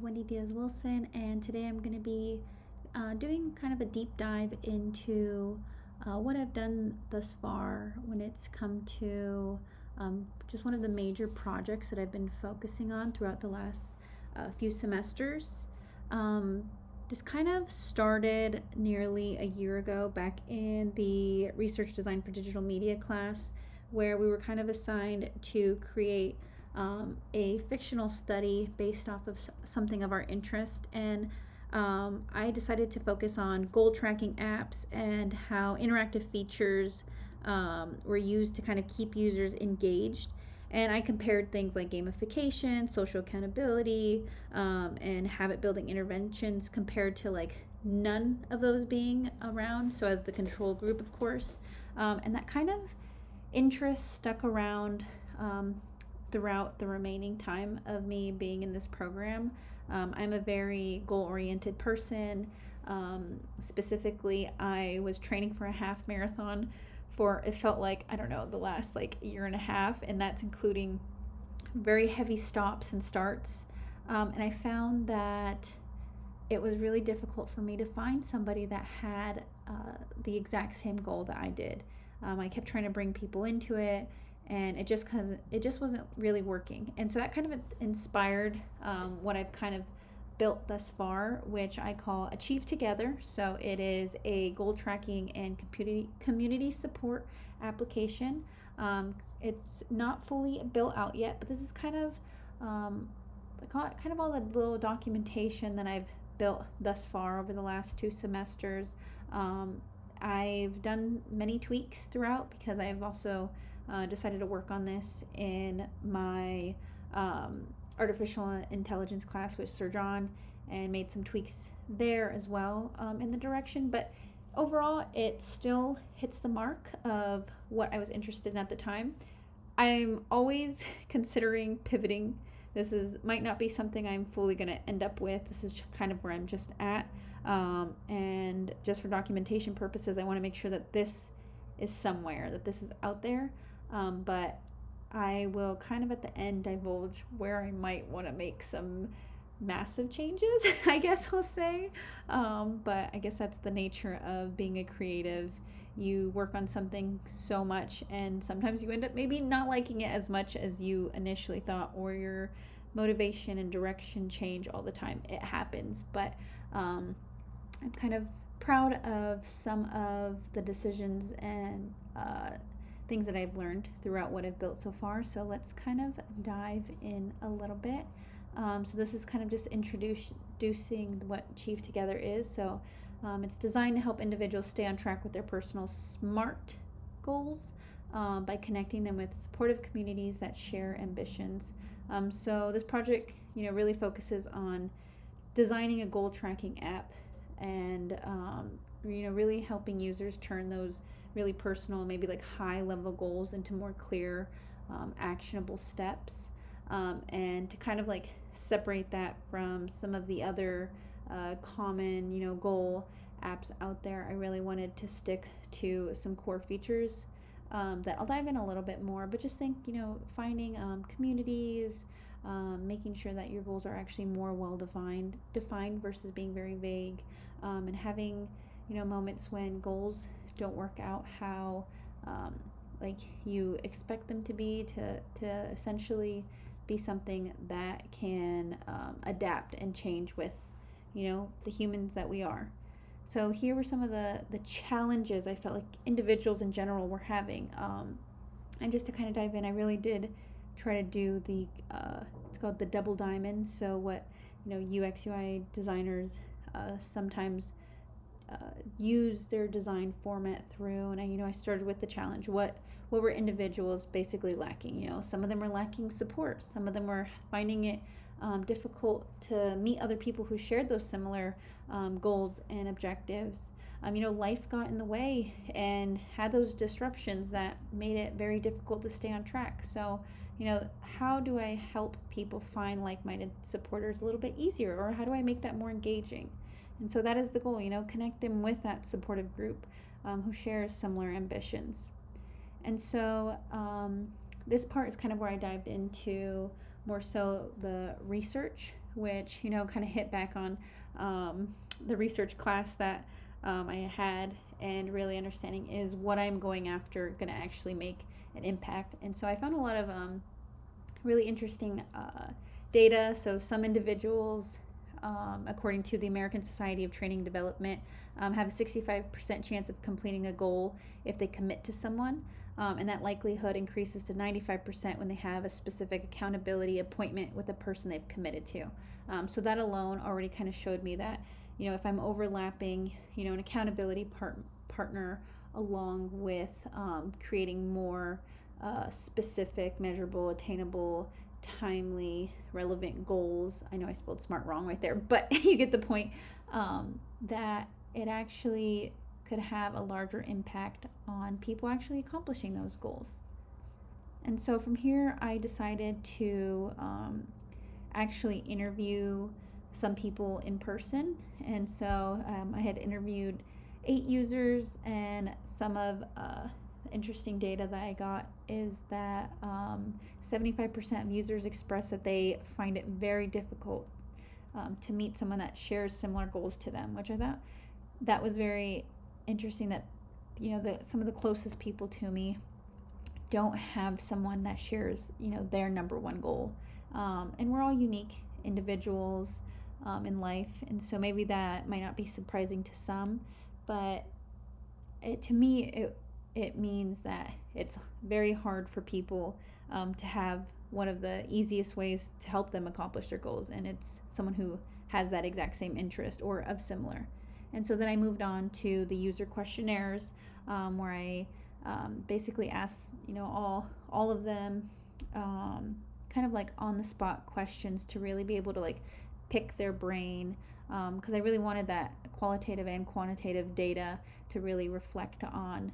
Wendy Diaz-Wilson, and today I'm going to be doing kind of a deep dive into what I've done thus far when it's come to just one of the major projects that I've been focusing on throughout the last few semesters. This kind of started nearly a year ago back in the Research Design for Digital Media class, where we were kind of assigned to create a fictional study based off of something of our interest. And I decided to focus on goal tracking apps and how interactive features were used to kind of keep users engaged. And I compared things like gamification, social accountability, and habit building interventions compared to like none of those being around. So, as the control group, of course. And that kind of interest stuck around throughout the remaining time of me being in this program. I'm a very goal-oriented person. Specifically, I was training for a half marathon for, it felt like, I don't know, the last like year and a half, and that's including very heavy stops and starts. And I found that it was really difficult for me to find somebody that had the exact same goal that I did. I kept trying to bring people into it, and it just wasn't really working. And so that kind of inspired what I've kind of built thus far, which I call Achieve Together. So it is a goal tracking and community support application. It's not fully built out yet, but this is kind of all the little documentation that I've built thus far over the last 2 semesters. I've done many tweaks throughout because I've also decided to work on this in my artificial intelligence class with Sir John, and made some tweaks there as well in the direction. But overall, it still hits the mark of what I was interested in at the time. I'm always considering pivoting. Might not be something I'm fully going to end up with. This is kind of where I'm just at. And just for documentation purposes, I want to make sure that this is somewhere, that this is out there. But I will kind of at the end divulge where I might want to make some massive changes, I guess I'll say. But I guess that's the nature of being a creative. You work on something so much, and sometimes you end up maybe not liking it as much as you initially thought, or your motivation and direction change all the time. It happens. But I'm kind of proud of some of the decisions and things that I've learned throughout what I've built so far. So let's kind of dive in a little bit. So this is kind of just introducing what Achieve Together is. So it's designed to help individuals stay on track with their personal SMART goals by connecting them with supportive communities that share ambitions. So this project, really focuses on designing a goal tracking app and really helping users turn those really personal, maybe like high level goals into more clear, actionable steps, and to kind of like separate that from some of the other common, goal apps out there. I really wanted to stick to some core features that I'll dive in a little bit more, but just think, finding communities, making sure that your goals are actually more well defined versus being very vague, and having, moments when goals don't work out how like you expect them to be, to essentially be something that can adapt and change with the humans that we are. So here were some of the challenges I felt like individuals in general were having, and just to kind of dive in, I really did try to do the it's called the double diamond. So what UX UI designers sometimes use their design format through. And I started with the challenge. What were individuals basically lacking? Some of them were lacking support. Some of them were finding it difficult to meet other people who shared those similar goals and objectives. Life got in the way and had those disruptions that made it very difficult to stay on track. So, how do I help people find like-minded supporters a little bit easier, or how do I make that more engaging? And so that is the goal, connect them with that supportive group who shares similar ambitions. And so this part is kind of where I dived into more so the research, which, kind of hit back on the research class that I had, and really understanding is what I'm going after going to actually make an impact. And so I found a lot of really interesting data. So some individuals, according to the American Society of Training and Development, have a 65% chance of completing a goal if they commit to someone. And that likelihood increases to 95% when they have a specific accountability appointment with a person they've committed to. So that alone already kind of showed me that, if I'm overlapping, an accountability partner along with creating more specific, measurable, attainable, timely, relevant goals. I know I spelled smart wrong right there, but you get the point, that it actually could have a larger impact on people actually accomplishing those goals. And so from here, I decided to actually interview some people in person. And so I had interviewed 8 users, and some of interesting data that I got is that 75% of users express that they find it very difficult to meet someone that shares similar goals to them, which I thought that was very interesting, that some of the closest people to me don't have someone that shares their number one goal, and we're all unique individuals in life, and so maybe that might not be surprising to some, but to me it means that it's very hard for people to have one of the easiest ways to help them accomplish their goals, and it's someone who has that exact same interest or of similar. And so then I moved on to the user questionnaires, where I basically asked all of them kind of like on the spot questions to really be able to like pick their brain, because I really wanted that qualitative and quantitative data to really reflect on.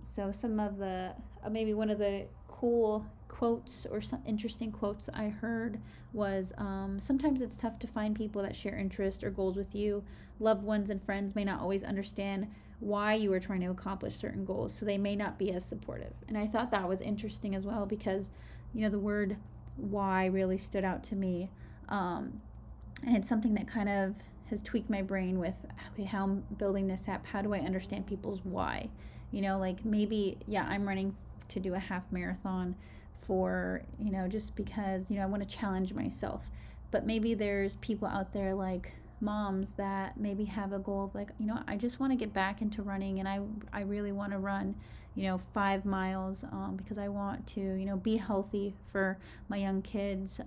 So some of the maybe one of the cool quotes or some interesting quotes I heard was, sometimes it's tough to find people that share interests or goals with you. Loved ones and friends may not always understand why you are trying to accomplish certain goals, so they may not be as supportive. And I thought that was interesting as well, because the word why really stood out to me, and it's something that kind of has tweaked my brain with, okay, how I'm building this app, how do I understand people's why? Like maybe, I'm running to do a half marathon for, just because, I want to challenge myself. But maybe there's people out there like moms that maybe have a goal of like, I just want to get back into running, and I really want to run, 5 miles, because I want to, be healthy for my young kids.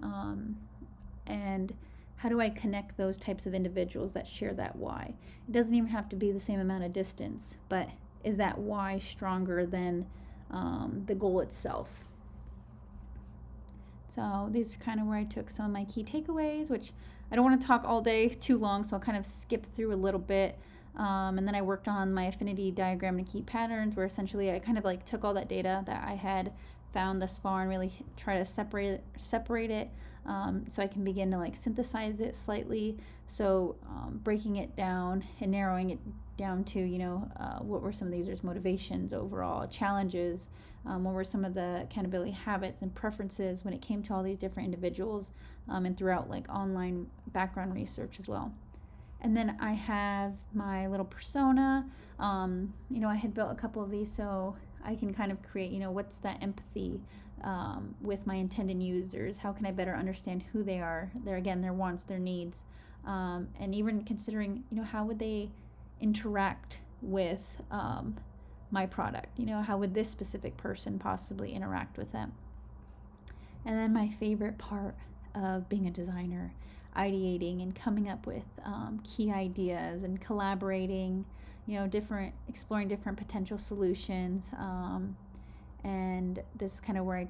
And how do I connect those types of individuals that share that why? It doesn't even have to be the same amount of distance, but is that why stronger than the goal itself? So these are kind of where I took some of my key takeaways, which I don't want to talk all day too long, so I'll kind of skip through a little bit. And then I worked on my affinity diagram and key patterns, where essentially I kind of like took all that data that I had found thus far and really try to separate it, so I can begin to like synthesize it slightly. So breaking it down and narrowing it down to, what were some of the users' motivations, overall challenges, what were some of the accountability habits and preferences when it came to all these different individuals, and throughout like online background research as well. And then I have my little persona. I had built a couple of these so I can kind of create, what's that empathy with my intended users? How can I better understand who they are, their wants, their needs, and even considering, how would they interact with my product? How would this specific person possibly interact with them? And then my favorite part of being a designer, ideating and coming up with key ideas and collaborating, exploring different potential solutions. And this is kind of where I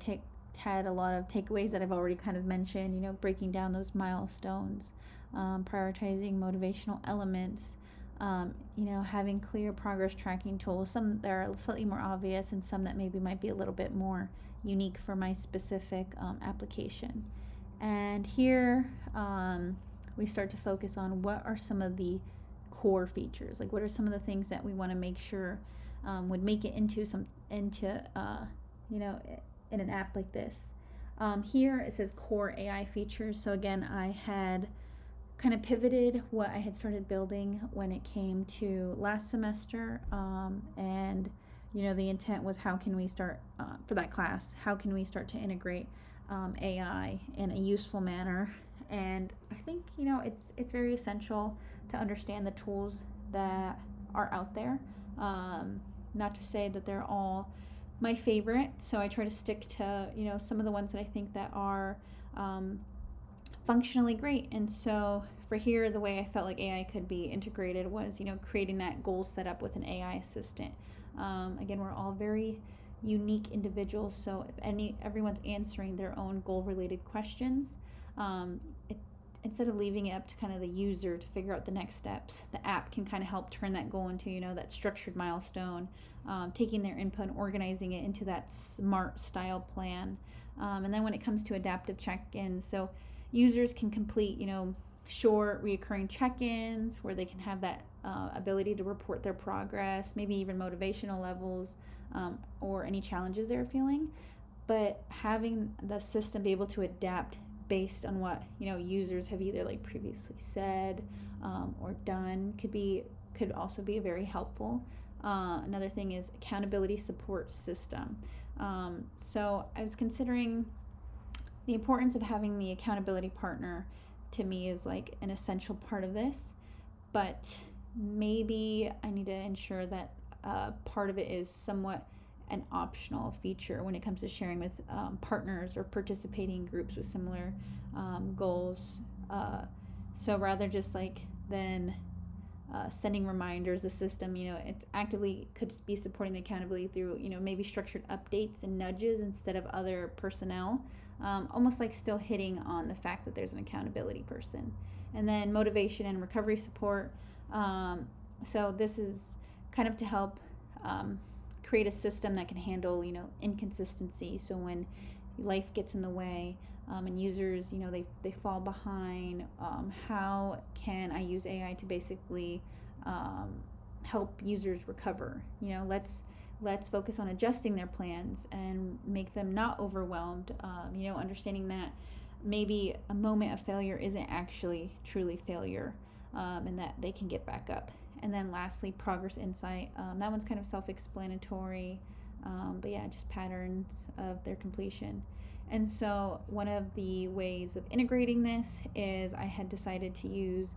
had a lot of takeaways that I've already kind of mentioned, breaking down those milestones, prioritizing motivational elements, having clear progress tracking tools, some that are slightly more obvious and some that maybe might be a little bit more unique for my specific application. And here we start to focus on what are some of the core features, like what are some of the things that we want to make sure would make it into in an app like this. Here it says core AI features. So again, I had kind of pivoted what I had started building when it came to last semester. And, the intent was how can we start, for that class, how can we start to integrate AI in a useful manner? And I think, it's very essential to understand the tools that are out there. Not to say that they're all my favorite, so I try to stick to, some of the ones that I think that are functionally great. And so for here, the way I felt like AI could be integrated was, creating that goal setup with an AI assistant. Again, we're all very unique individuals, so if everyone's answering their own goal related questions, instead of leaving it up to kind of the user to figure out the next steps, the app can kind of help turn that goal into, that structured milestone, taking their input and organizing it into that SMART style plan. And then when it comes to adaptive check-ins, so users can complete, short reoccurring check-ins where they can have that ability to report their progress, maybe even motivational levels, or any challenges they're feeling. But having the system be able to adapt based on what users have either like previously said or done could also be very helpful. Another thing is accountability support system. So I was considering the importance of having the accountability partner. To me is like an essential part of this, but maybe I need to ensure that part of it is somewhat an optional feature when it comes to sharing with partners or participating groups with similar goals. So rather just like than sending reminders, the system, it's actively could be supporting the accountability through, maybe structured updates and nudges instead of other personnel. Almost like still hitting on the fact that there's an accountability person. And then motivation and recovery support. So this is kind of to help create a system that can handle, inconsistency. So when life gets in the way and users, they fall behind, how can I use AI to basically help users recover? Let's focus on adjusting their plans and make them not overwhelmed, understanding that maybe a moment of failure isn't actually truly failure, and that they can get back up. And then lastly, progress insight. That one's kind of self-explanatory, but yeah, just patterns of their completion. And so one of the ways of integrating this is I had decided to use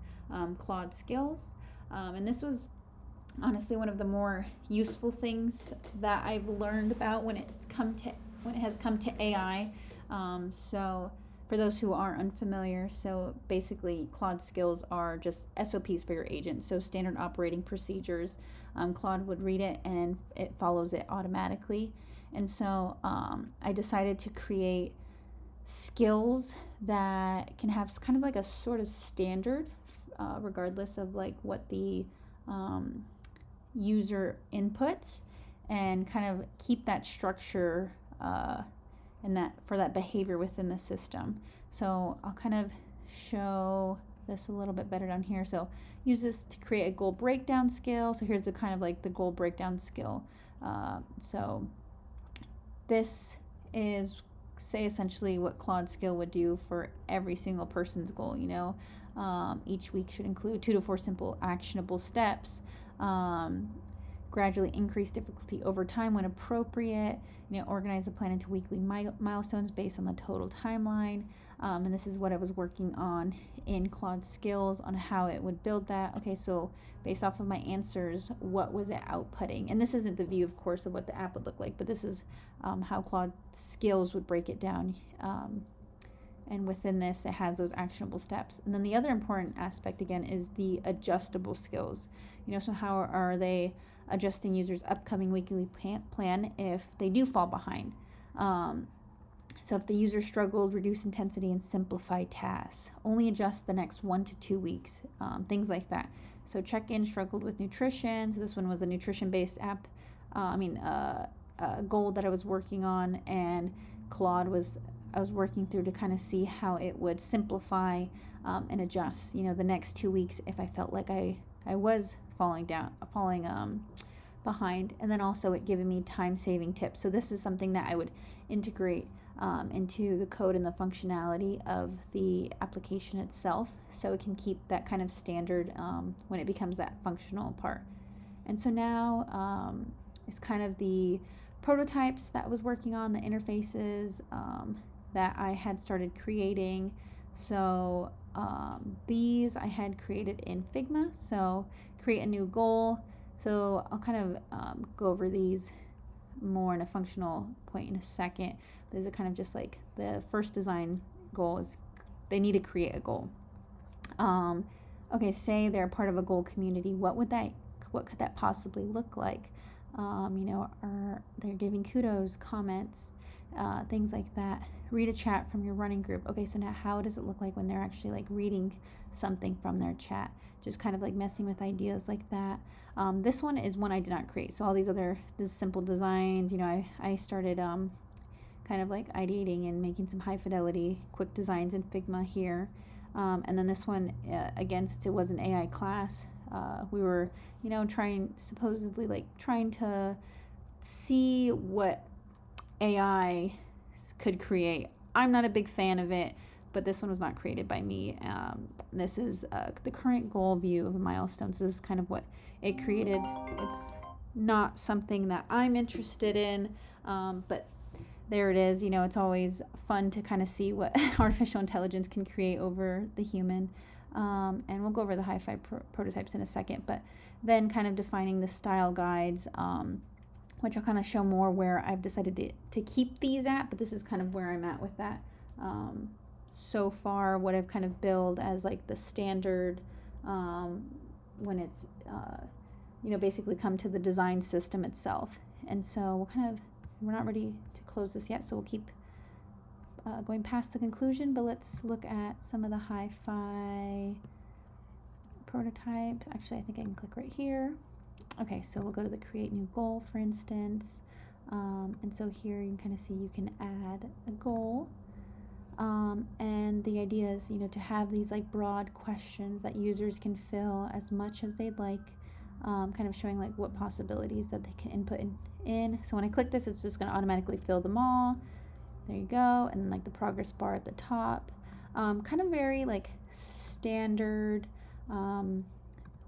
Claude Skills, and this was honestly one of the more useful things that I've learned about when it has come to AI. So for those who are unfamiliar, so basically Claude Skills are just SOPs for your agent, so standard operating procedures. Claude would read it and it follows it automatically. And so I decided to create skills that can have kind of like a sort of standard, regardless of like what the user inputs, and kind of keep that structure and that for that behavior within the system. So I'll kind of show this a little bit better down here. So use this to create a goal breakdown skill. So here's the kind of like the goal breakdown skill. So this is say essentially what Claude skill would do for every single person's goal. Each week should include 2 to 4 simple actionable steps. Gradually increase difficulty over time when appropriate. Organize the plan into weekly milestones based on the total timeline. And this is what I was working on in Claude Skills on how it would build that. Okay, so based off of my answers, what was it outputting? And this isn't the view, of course, of what the app would look like, but this is how Claude Skills would break it down. And within this, it has those actionable steps. And then the other important aspect, again, is the adjustable skills. So how are they adjusting users' upcoming weekly plan if they do fall behind? So if the user struggled, reduce intensity and simplify tasks. Only adjust the next 1 to 2 weeks, things like that. So check-in struggled with nutrition. So this one was a nutrition-based app. A goal that I was working on, and Claude I was working through to kind of see how it would simplify and adjust, the next 2 weeks if I felt like I was falling behind. And then also it giving me time-saving tips. So this is something that I would integrate into the code and the functionality of the application itself, so it can keep that kind of standard when it becomes that functional part. And so now it's kind of the prototypes that I was working on, the interfaces that I had started creating. So these I had created in Figma. So create a new goal. So I'll kind of go over these more in a functional point in a second. These are kind of just like the first design goal is they need to create a goal. Okay, say they're part of a goal community. What could that possibly look like? Are they're giving kudos, comments, things like that. Read a chat from your running group. Okay, so now how does it look like when they're actually like reading something from their chat? Just kind of like messing with ideas like that. This one is one I did not create. So all these other simple designs, I started kind of like ideating and making some high fidelity quick designs in Figma here. And then this one, again, since it was an AI class, we were, trying to see what AI could create. I'm not a big fan of it, but this one was not created by me. This is the current goal view of milestones. This is kind of what it created. It's not something that I'm interested in, but there it is. It's always fun to kind of see what artificial intelligence can create over the human. And we'll go over the hi-fi prototypes in a second, but then kind of defining the style guides, which I'll kind of show more where I've decided to keep these at, but this is kind of where I'm at with that. So far, what I've kind of built as like the standard when it's, basically come to the design system itself. And so we're not ready to close this yet, so we'll keep going past the conclusion, but let's look at some of the hi-fi prototypes. Actually, I think I can click right here. Okay, so we'll go to the create new goal, for instance. And so here you can kind of see you can add a goal. And the idea is, to have these like broad questions that users can fill as much as they'd like, kind of showing like what possibilities that they can input in. So when I click this, it's just going to automatically fill them all. There you go. And then like the progress bar at the top. Kind of very like standard,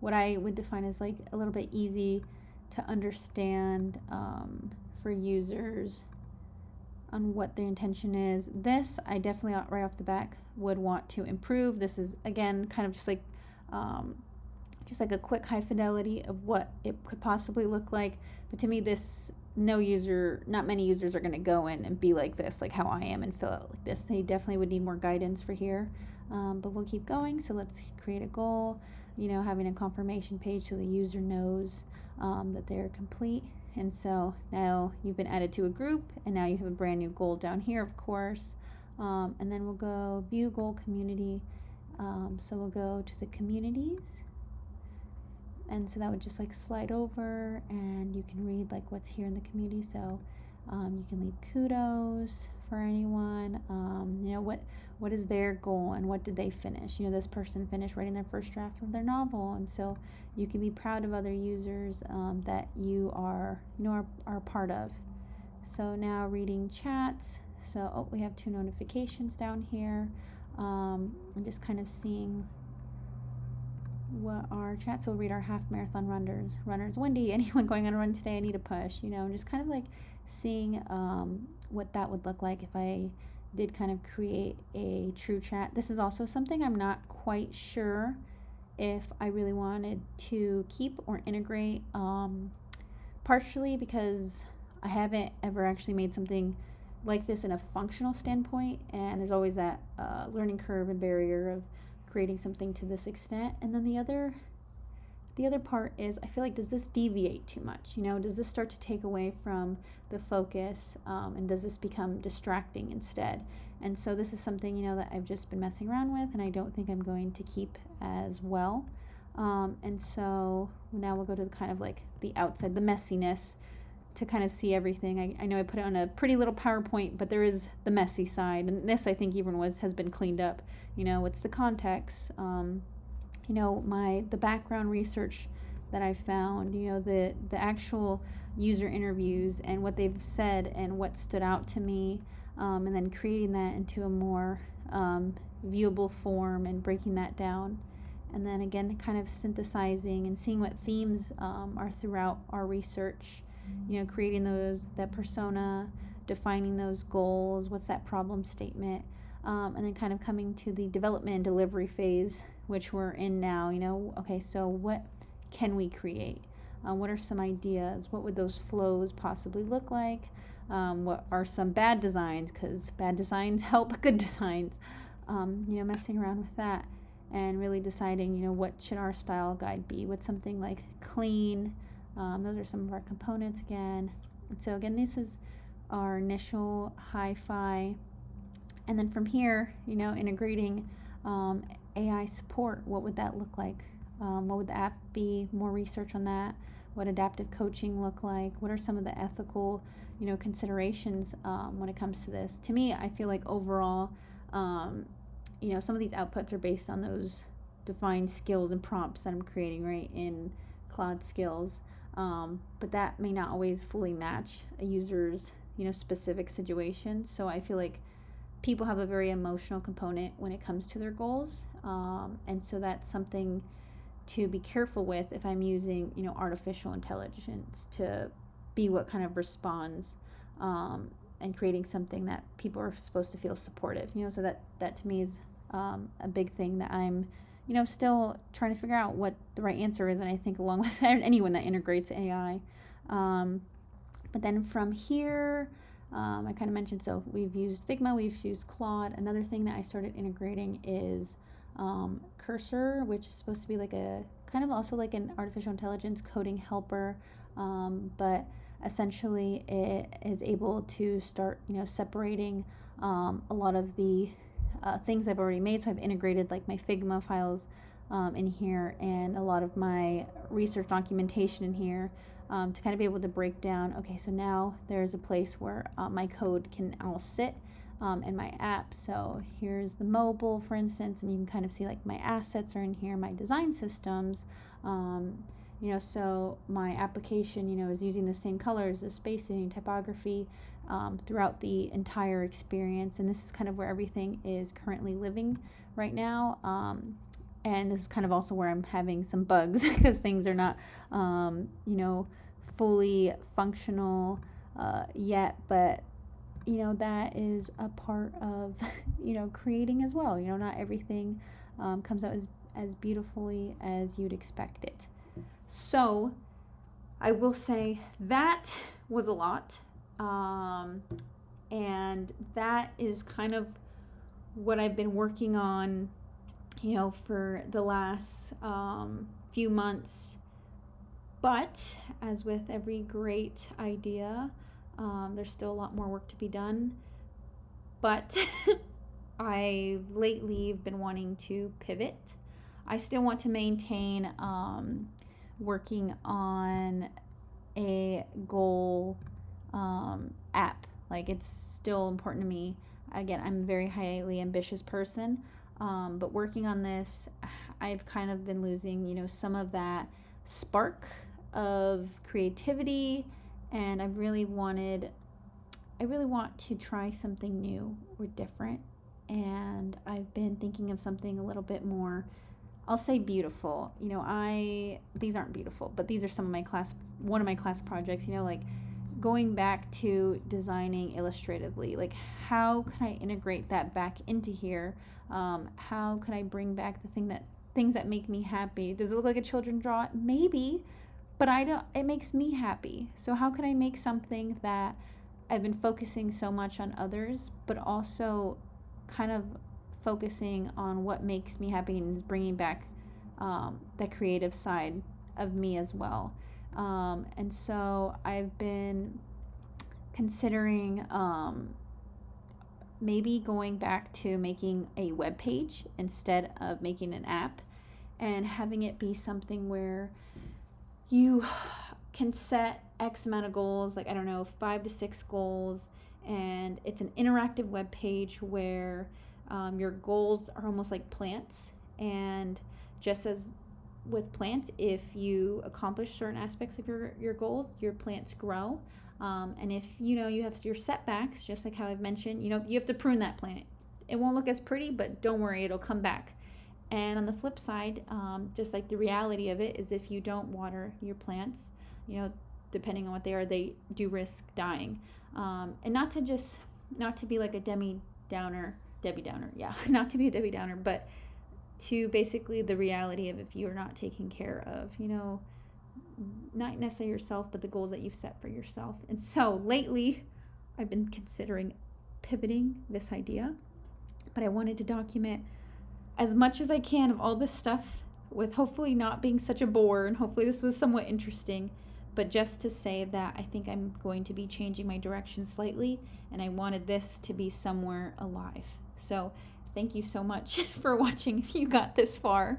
what I would define as like a little bit easy to understand for users on what their intention is. This I definitely right off the back would want to improve. This is again kind of just like a quick high fidelity of what it could possibly look like. But to me, not many users are going to go in and be like this, like how I am, and fill out like this. They definitely would need more guidance for here. But we'll keep going. So let's create a goal, having a confirmation page so the user knows that they're complete. And so now you've been added to a group, and now you have a brand new goal down here, of course. And then we'll go view goal community. So we'll go to the communities. And so that would just like slide over, and you can read like what's here in the community. So you can leave kudos for anyone. What is their goal and what did they finish? This person finished writing their first draft of their novel, and so you can be proud of other users that you are part of. So now reading chats. So we have 2 notifications down here. I'm just kind of seeing what our chat. So we'll read our half marathon runners. Wendy, anyone going on a run today? I need a push. Just kind of like seeing what that would look like if I did kind of create a true chat. This is also something I'm not quite sure if I really wanted to keep or integrate, partially because I haven't ever actually made something like this in a functional standpoint, and there's always that learning curve and barrier of creating something to this extent. And then the other part is, I feel like, does this deviate too much? Does this start to take away from the focus, and does this become distracting instead? And so this is something, that I've just been messing around with, and I don't think I'm going to keep as well. And so now we'll go to kind of like the outside, the messiness, to kind of see everything. I know I put it on a pretty little PowerPoint, but there is the messy side, and this I think even has been cleaned up. What's the context? The background research that I found, the actual user interviews and what they've said and what stood out to me. and then creating that into a more viewable form and breaking that down. And then again, kind of synthesizing and seeing what themes are throughout our research, creating that persona, defining those goals, what's that problem statement, and then kind of coming to the development and delivery phase, which we're in now. Okay, so what can we create? What are some ideas? What would those flows possibly look like? What are some bad designs? Because bad designs help good designs. Messing around with that and really deciding, what should our style guide be? What's something like clean? Those are some of our components again. And so again, this is our initial hi-fi. And then from here, integrating AI support. What would that look like? What would the app be? More research on that. What adaptive coaching look like? What are some of the ethical, considerations when it comes to this? To me, I feel like overall, some of these outputs are based on those defined skills and prompts that I'm creating right in Cloud Skills. But that may not always fully match a user's, specific situation. So I feel like people have a very emotional component when it comes to their goals. And so that's something to be careful with if I'm using, artificial intelligence to be what kind of responds, and creating something that people are supposed to feel supportive, so that to me is a big thing that I'm, still trying to figure out what the right answer is. And I think along with anyone that integrates AI. But then from here, I kind of mentioned, so we've used Figma, we've used Claude. Another thing that I started integrating is Cursor, which is supposed to be like a kind of also like an artificial intelligence coding helper, but essentially it is able to start, separating a lot of the things I've already made. So I've integrated like my Figma files in here and a lot of my research documentation in here, to kind of be able to break down, okay, so now there's a place where my code can all sit in my app. So here's the mobile, for instance, and you can kind of see like my assets are in here, my design systems, so my application, is using the same colors, the spacing, typography, throughout the entire experience. And this is kind of where everything is currently living right now. And this is kind of also where I'm having some bugs because things are not, fully functional yet. But, that is a part of, creating as well. Not everything comes out as beautifully as you'd expect it. So I will say that was a lot. And that is kind of what I've been working on, for the last few months. But as with every great idea, there's still a lot more work to be done. But I've lately been wanting to pivot. I still want to maintain working on a goal app. Like, it's still important to me. Again, I'm a very highly ambitious person, but working on this, I've kind of been losing, some of that spark of creativity, and I really want to try something new or different. And I've been thinking of something a little bit more, I'll say beautiful. These aren't beautiful, but these are one of my class projects, like going back to designing illustratively. Like, how can I integrate that back into here? How can I bring back things that make me happy? Does it look like a children draw? Maybe, but it makes me happy. So how can I make something that I've been focusing so much on others, but also kind of focusing on what makes me happy and is bringing back the creative side of me as well. And so I've been considering maybe going back to making a web page instead of making an app, and having it be something where you can set X amount of goals, like, I don't know, 5 to 6 goals, and it's an interactive web page where your goals are almost like plants, and just as with plants, if you accomplish certain aspects of your goals, your plants grow. And if you have your setbacks, just like how I've mentioned, you have to prune that plant. It won't look as pretty, but don't worry, it'll come back. And on the flip side, just like the reality of it is, if you don't water your plants, depending on what they are, they do risk dying. And not to be like a Debbie Downer, yeah, not to be a Debbie Downer, but to basically the reality of, if you're not taking care of, not necessarily yourself, but the goals that you've set for yourself. And so lately, I've been considering pivoting this idea, but I wanted to document as much as I can of all this stuff, with hopefully not being such a bore, and hopefully this was somewhat interesting, but just to say that I think I'm going to be changing my direction slightly, and I wanted this to be somewhere alive. So thank you so much for watching if you got this far.